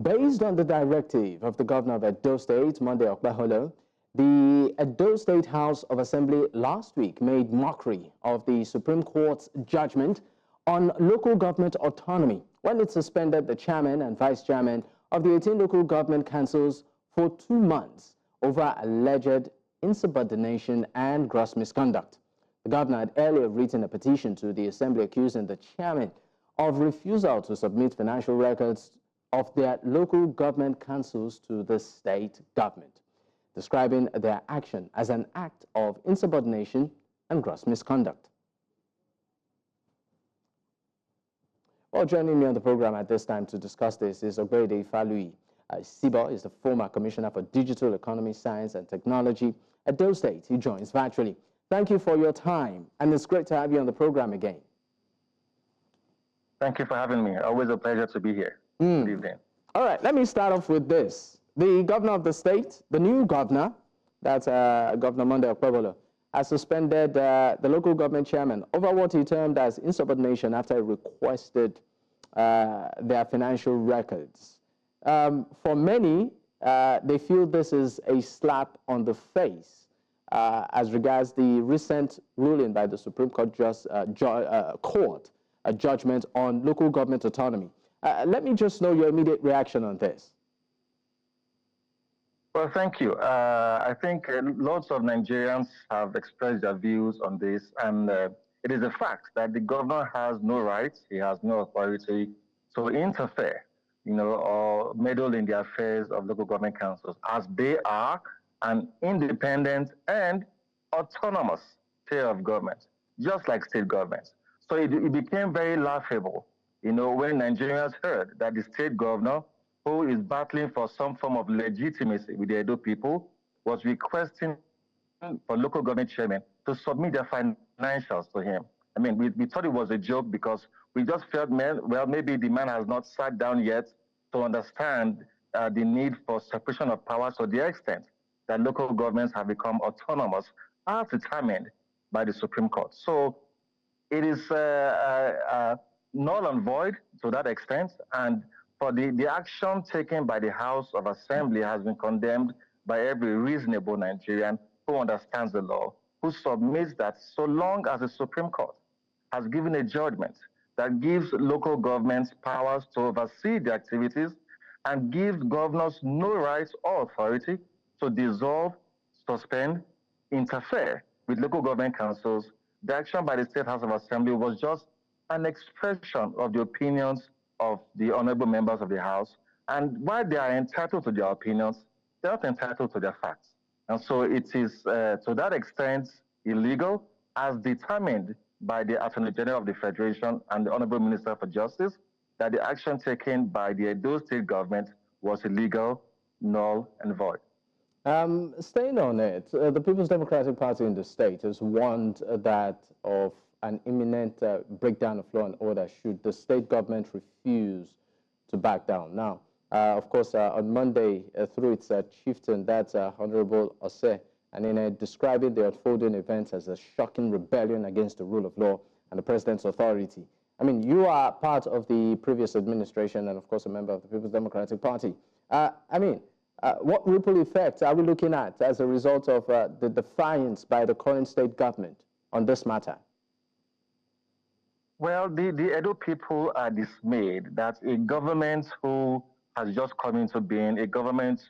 Based on the directive of the governor of Edo State, Monday Okpebholo, the Edo State House of Assembly last week made mockery of the Supreme Court's judgment on local government autonomy when it suspended the chairman and vice-chairmen of the 18 local government councils for 2 months over alleged insubordination and gross misconduct. The governor had earlier written a petition to the Assembly accusing the chairman of refusal to submit financial records of their local government councils to the state government, describing their action as an act of insubordination and gross misconduct. Well, joining me on the program at this time to discuss this is Ogbeide Ifaluyi-Isibor, is the former Commissioner for Digital Economy, Science and Technology at Edo State. He joins virtually. Thank you for your time, and it's great to have you on the program again. Thank you for having me. Always a pleasure to be here. Good evening. All right, let me start off with this. The governor of the state, the new governor, that's Governor Monday Okpebholo, has suspended the local government chairman over what he termed as insubordination after he requested their financial records. For many, they feel this is a slap on the face as regards the recent ruling by the Supreme Court judgment on local government autonomy. Let me just know your immediate reaction on this. Well, thank you. I think lots of Nigerians have expressed their views on this, and it is a fact that the governor has no rights, he has no authority to interfere, or meddle in the affairs of local government councils, as they are an independent and autonomous tier of government, just like state governments. So it became very laughable, when Nigerians heard that the state governor, who is battling for some form of legitimacy with the Edo people, was requesting for local government chairmen to submit their financials to him. I mean, we thought it was a joke because we just felt, well, maybe the man has not sat down yet to understand the need for separation of powers to the extent that local governments have become autonomous as determined by the Supreme Court. So it is null and void to that extent, and for the action taken by the House of Assembly has been condemned by every reasonable Nigerian who understands the law, who submits that so long as the Supreme Court has given a judgment that gives local governments powers to oversee the activities and gives governors no rights or authority to dissolve, suspend, interfere with local government councils, the action by the State House of Assembly was just an expression of the opinions of the honorable members of the House. And while they are entitled to their opinions, they're not entitled to their facts. And so it is, to that extent, illegal, as determined by the Attorney General of the Federation and the Honorable Minister for Justice, that the action taken by the Edo State Government was illegal, null, and void. Staying on it, the People's Democratic Party in the state has warned that of an imminent breakdown of law and order should the state government refuse to back down. Now, of course, on Monday, through its chieftain, that's Honorable Ose, and in describing the unfolding events as a shocking rebellion against the rule of law and the president's authority. I mean, you are part of the previous administration and, of course, a member of the People's Democratic Party. What ripple effects are we looking at as a result of the defiance by the current state government on this matter? Well, the Edo people are dismayed that a government who has just come into being, a government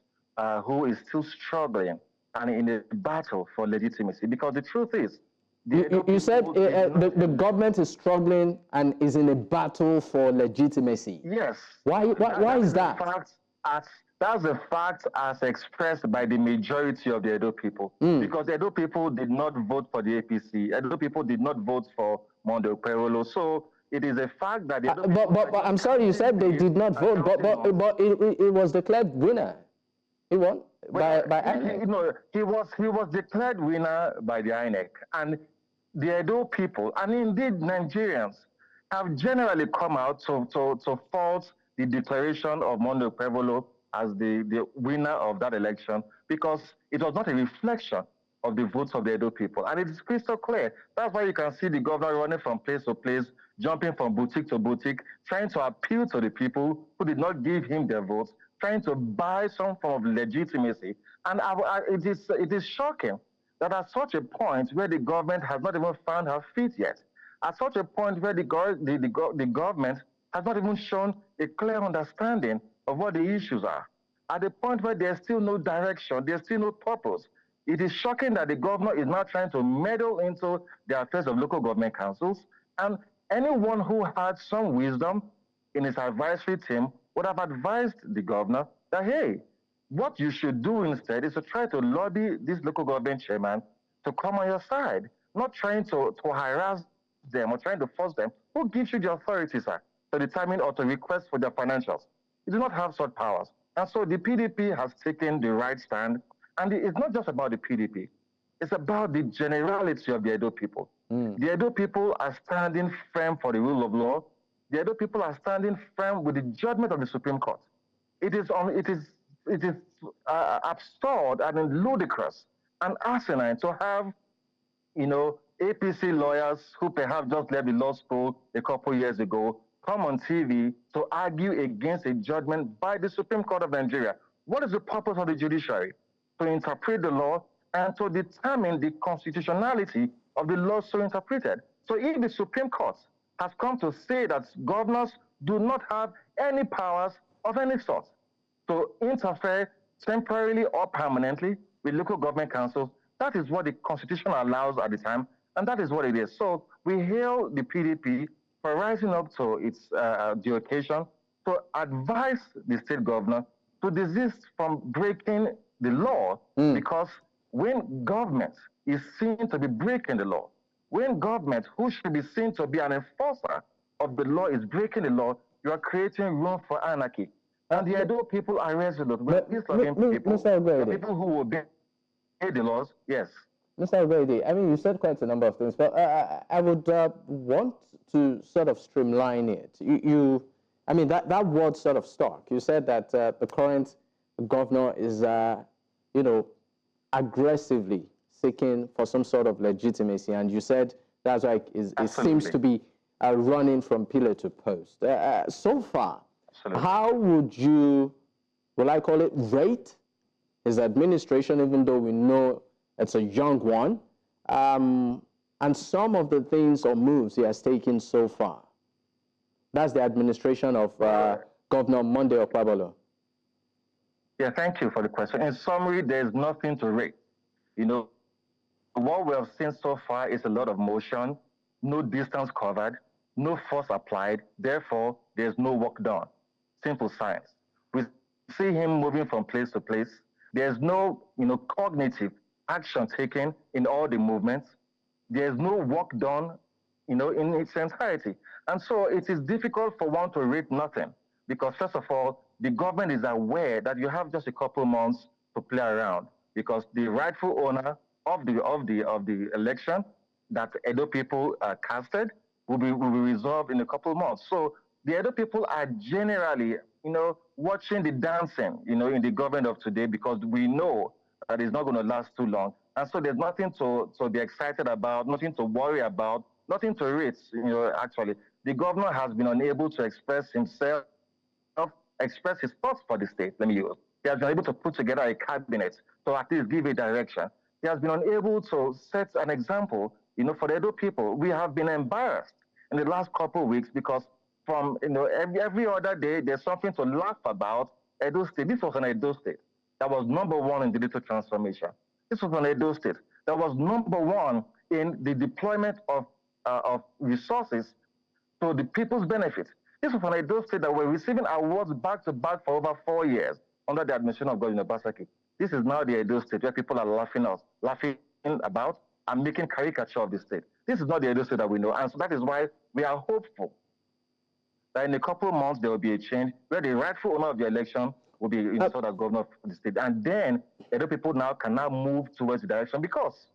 who is still struggling and in a battle for legitimacy, because the truth is, you said the government is struggling and is in a battle for legitimacy. Yes. Why is that? That's a fact as expressed by the majority of the Edo people. Because the Edo people did not vote for the APC. Edo people did not vote for Monday Okpebholo. So it is a fact that the Edo but I'm sorry, you said they did not vote, but it was declared winner. He won by INEC. He was declared winner by the INEC. And the Edo people, and indeed Nigerians, have generally come out to fault the declaration of Monday Okpebholo as the winner of that election, because it was not a reflection of the votes of the Edo people. And it is crystal clear. That's why you can see the governor running from place to place, jumping from boutique to boutique, trying to appeal to the people who did not give him their votes, trying to buy some form of legitimacy. And it is shocking that at such a point where the government has not even found her feet yet, at such a point where the government has not even shown a clear understanding of what the issues are, at the point where there's still no direction, there's still no purpose, it is shocking that the governor is now trying to meddle into the affairs of local government councils. And anyone who had some wisdom in his advisory team would have advised the governor that, hey, what you should do instead is to try to lobby this local government chairman to come on your side, not trying to harass them or trying to force them. Who gives you the authority, sir, to determine or to request for their financials? You do not have such powers. And so the PDP has taken the right stand. And it's not just about the PDP. It's about the generality of the Edo people. The Edo people are standing firm for the rule of law. The Edo people are standing firm with the judgment of the Supreme Court. It is absurd and ludicrous and asinine to have, APC lawyers who perhaps just left the law school a couple years ago come on TV to argue against a judgment by the Supreme Court of Nigeria. What is the purpose of the judiciary? To interpret the law and to determine the constitutionality of the law so interpreted. So if the Supreme Court has come to say that governors do not have any powers of any sort to interfere temporarily or permanently with local government councils, that is what the Constitution allows at the time, and that is what it is. So we hail the PDP for rising up to the occasion to advise the state governor to desist from breaking the law, because when government is seen to be breaking the law, when government, who should be seen to be an enforcer of the law, is breaking the law, you are creating room for anarchy. And the Edo people are resolute. We're peace-loving people. People who will obey the laws, yes. Mr. Ogbeide, I mean, you said quite a number of things, but I would want to sort of streamline it. I mean, that word sort of stuck. You said that the current governor is, aggressively seeking for some sort of legitimacy, and you said that's why it seems to be running from pillar to post. So far, how would you, will I call it, rate his administration, even though we know it's a young one, and some of the things or moves he has taken so far? That's the administration of Governor Monday Okpebholo. Yeah, thank you for the question. In summary, there's nothing to rate. What we have seen so far is a lot of motion, no distance covered, no force applied. Therefore, there's no work done. Simple science. We see him moving from place to place. There's no, cognitive action taken in all the movements. There's no work done, in its entirety. And so it is difficult for one to rate nothing, because first of all, the government is aware that you have just a couple months to play around, because the rightful owner of the election that Edo people casted will be resolved in a couple of months. So the Edo people are generally, watching the dancing, in the government of today, because we know that it's not going to last too long. And so there's nothing to be excited about, nothing to worry about, nothing to rate, actually. The governor has been unable to express himself, express his thoughts for the state, let me use. He has been able to put together a cabinet to at least give a direction. He has been unable to set an example, for the Edo people. We have been embarrassed in the last couple of weeks, because from, every other day, there's something to laugh about. Edo State, this was an Edo State that was #1 in digital transformation. This was an Edo State that was #1 in the deployment of resources to the people's benefit. This was an Edo State that were receiving awards back to back for over 4 years under the administration of Governor Obaseki. This is now the Edo State where people are laughing about and making caricature of the state. This is not the Edo State that we know. And so that is why we are hopeful that in a couple of months there will be a change where the rightful owner of the election will be installed as governor of the state. And then Edo people can move towards the direction, because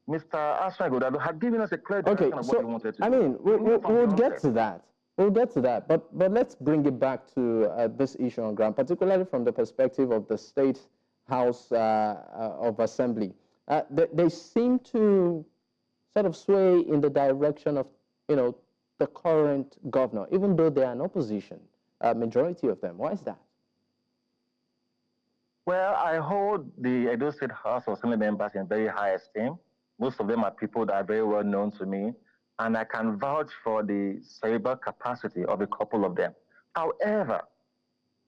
Mr. Aswagoda had given us a clear direction of what he wanted to do. I mean, we'll get to that. We'll get to that. But let's bring it back to this issue on ground, particularly from the perspective of the State House of Assembly. They seem to sort of sway in the direction of, the current governor, even though they are in opposition, majority of them? Why is that? Well, I hold the Edo State House of Assembly members in very high esteem. Most of them are people that are very well known to me, and I can vouch for the cerebral capacity of a couple of them. However,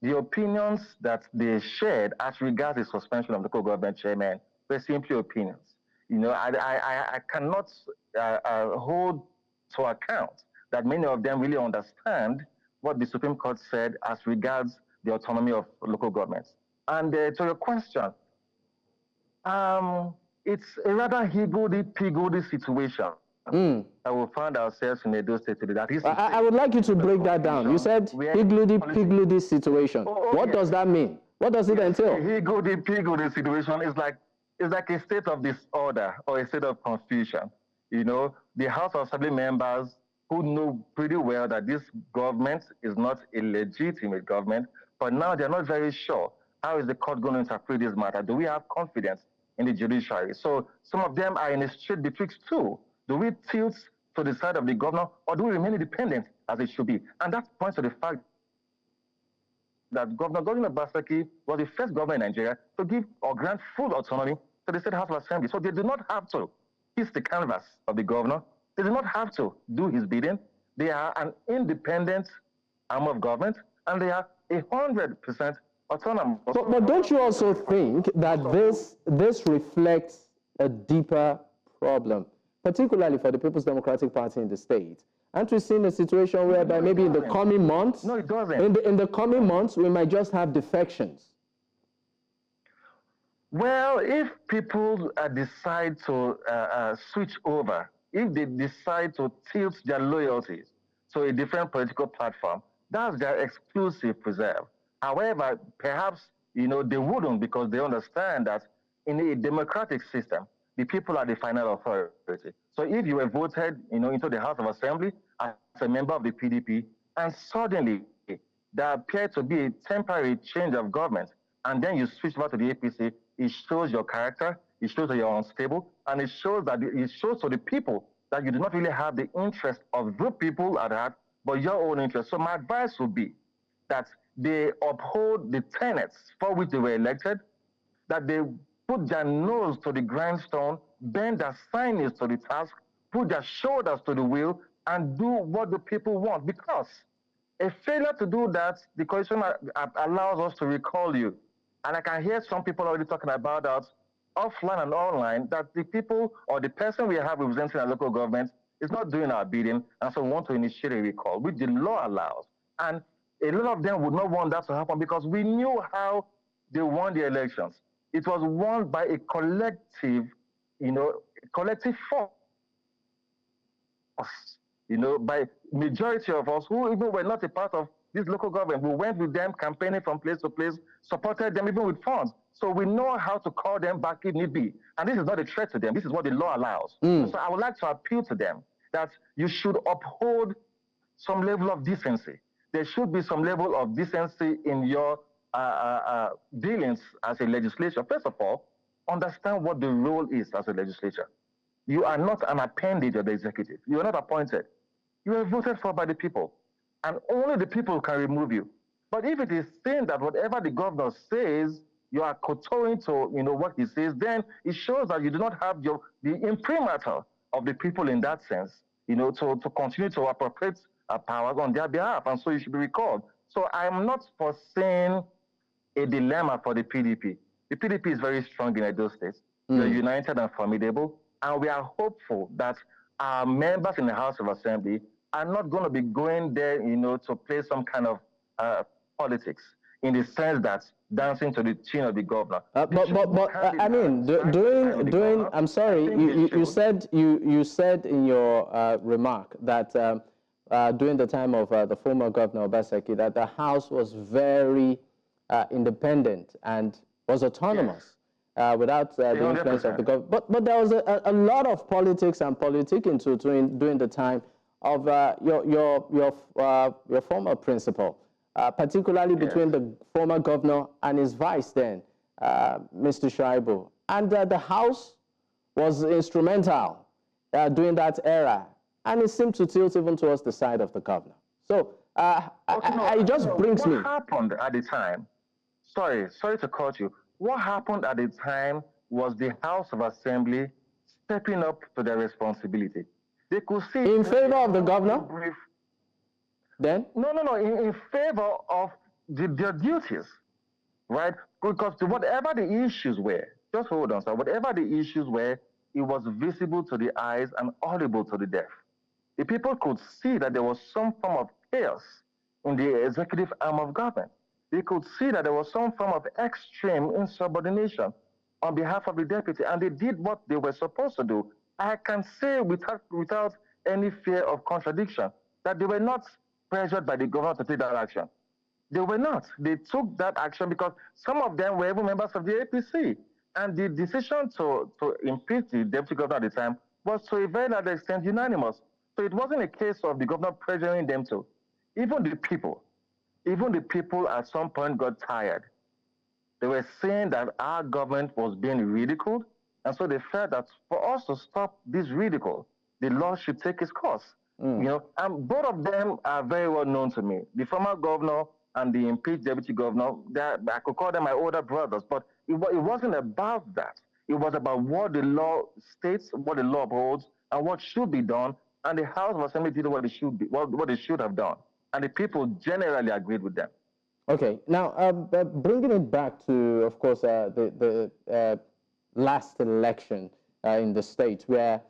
the opinions that they shared as regards the suspension of local government chairmen were simply opinions. You know, I cannot hold to account that many of them really understand what the Supreme Court said as regards the autonomy of local governments. And to your question, it's a rather higgledy-piggledy situation that we found ourselves in Edo State today. That is, I would like you to break that down. You said higgledy-piggledy situation. What does that mean? What does it entail? Higgledy-piggledy situation is like a state of disorder or a state of confusion. You know, the House of Assembly members who know pretty well that this government is not a legitimate government, but now they're not very sure. How is the court going to interpret this matter? Do we have confidence in the judiciary? So some of them are in a strait betwixt two. Do we tilt to the side of the governor, or do we remain independent as it should be? And that points to the fact that Governor Godwin Obaseki was the first governor in Nigeria to give or grant full autonomy to the State House of Assembly. So they do not have to kiss the canvas of the governor. They do not have to do his bidding. They are an independent arm of government, and they are 100% autonomous. But don't you also think that this reflects a deeper problem, particularly for the People's Democratic Party in the state? Aren't we seeing a situation whereby maybe in the coming months, no, it doesn't. In the coming months, we might just have defections? Well, if people decide to switch over, if they decide to tilt their loyalties to a different political platform, that's their exclusive preserve. However, perhaps, you know, they wouldn't, because they understand that in a democratic system, the people are the final authority. So if you were voted, you know, into the House of Assembly as a member of the PDP, and suddenly there appeared to be a temporary change of government, and then you switch over to the APC, it shows your character, it shows that you're unstable, and it shows to the people that you do not really have the interest of the people at heart, but your own interest. So my advice would be that they uphold the tenets for which they were elected, that they put their nose to the grindstone, bend their sinews to the task, put their shoulders to the wheel, and do what the people want. Because a failure to do that, the Constitution allows us to recall you. And I can hear some people already talking about that offline and online, that the people or the person we have representing our local government is not doing our bidding, and so we want to initiate a recall, which the law allows. And a lot of them would not want that to happen, because we knew how they won the elections. It was won by a collective, collective force, by majority of us who even were not a part of this local government. We went with them, campaigning from place to place, supported them even with funds. So we know how to call them back if need be. And this is not a threat to them. This is what the law allows. So I would like to appeal to them that you should uphold some level of decency. There should be some level of decency in your dealings as a legislature. First of all, understand what the role is as a legislature. You are not an appendage of the executive. You are not appointed. You are voted for by the people. And only the people can remove you. But if it is seen that whatever the governor says, you are kowtowing to what he says, then it shows that you do not have the imprimatur of the people in that sense, to continue to appropriate powers on their behalf. And so you should be recalled. So I am not foreseeing a dilemma for the PDP. The PDP is very strong in Edo State. We are united and formidable. And we are hopeful that our members in the House of Assembly are not going to be going there, to play some kind of politics, in the sense that dancing to the tune of the governor. I mean, during I'm sorry, you said in your remark that during the time of the former Governor Obaseki, that the House was very independent and was autonomous. Yes. Without the influence of the government. But there was a lot of politics and politicking during the time of your former principal, particularly between the former governor and his vice then, Mr. Shaibu. And the House was instrumental during that era and it seemed to tilt even towards the side of the governor. So it just brings me. What happened at the time? Sorry to cut you. What happened at the time was the House of Assembly stepping up to their responsibility. They could see in favor of the governor. Then? No. In favor of their duties, right? Because whatever the issues were, just hold on, sir. Whatever the issues were, it was visible to the eyes and audible to the deaf. The people could see that there was some form of chaos in the executive arm of government. They could see that there was some form of extreme insubordination on behalf of the deputy, and they did what they were supposed to do. I can say without any fear of contradiction that they were not pressured by the governor to take that action. They were not. They took that action because some of them were even members of the APC. And the decision to impeach the deputy governor at the time was to a very large extent unanimous. So it wasn't a case of the governor pressuring them to. Even the people at some point got tired. They were saying that our government was being ridiculed. And so they felt that for us to stop this ridicule, the law should take its course. You know, and both of them are very well known to me. The former governor and the impeached deputy governor, I could call them my older brothers, but it wasn't about that. It was about what the law states, what the law upholds, and what should be done. And the House of Assembly did what they should have done. And the people generally agreed with them. Okay, now bringing it back to, of course, the last election in the state, where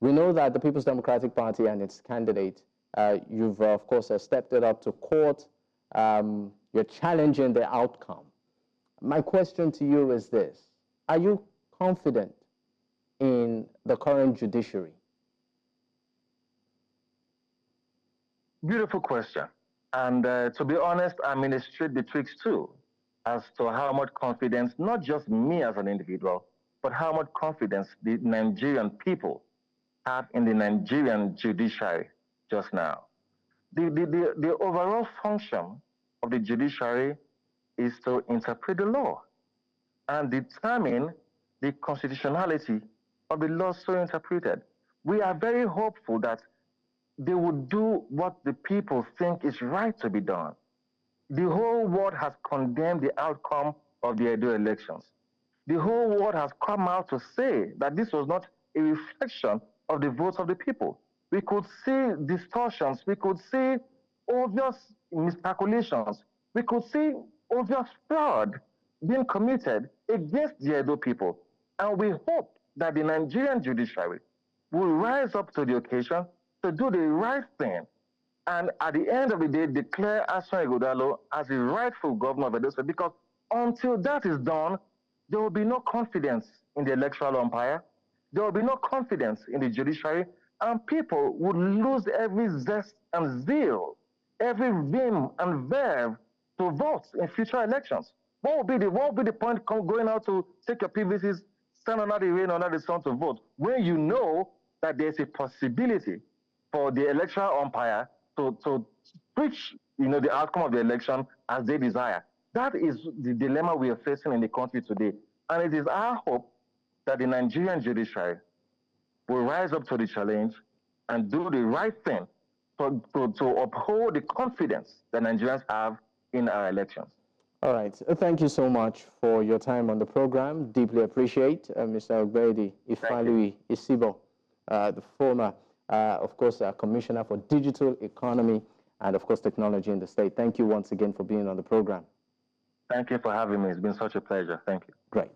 we know that the People's Democratic Party and its candidate, you've, of course, stepped it up to court. You're challenging the outcome. My question to you is this. Are you confident in the current judiciary? Beautiful question. And to be honest, I'm in a straight betwixt too, as to how much confidence, not just me as an individual, but how much confidence the Nigerian people have in the Nigerian judiciary just now. The overall function of the judiciary is to interpret the law and determine the constitutionality of the law so interpreted. We are very hopeful that they would do what the people think is right to be done. The whole world has condemned the outcome of the Edo elections. The whole world has come out to say that this was not a reflection of the votes of the people. We could see distortions. We could see obvious miscalculations. We could see obvious fraud being committed against the Edo people. And we hope that the Nigerian judiciary will rise up to the occasion to do the right thing, and at the end of the day, declare Asan Ighodalo as the rightful governor of Edo State, because until that is done, there will be no confidence in the electoral umpire, there will be no confidence in the judiciary, and people would lose every zest and zeal, every vim and verve to vote in future elections. What will be the point going out to take your PVCs, stand under the rain, under the sun to vote, when you know that there's a possibility for the electoral umpire to switch, the outcome of the election as they desire? That is the dilemma we are facing in the country today. And it is our hope that the Nigerian judiciary will rise up to the challenge and do the right thing to uphold the confidence that Nigerians have in our elections. All right. Thank you so much for your time on the program. Deeply appreciate Mr. Ogbeide Ifaluyi-Isibor, the former of course, Commissioner for Digital Economy and, of course, Technology in the state. Thank you once again for being on the program. Thank you for having me. It's been such a pleasure. Thank you. Great.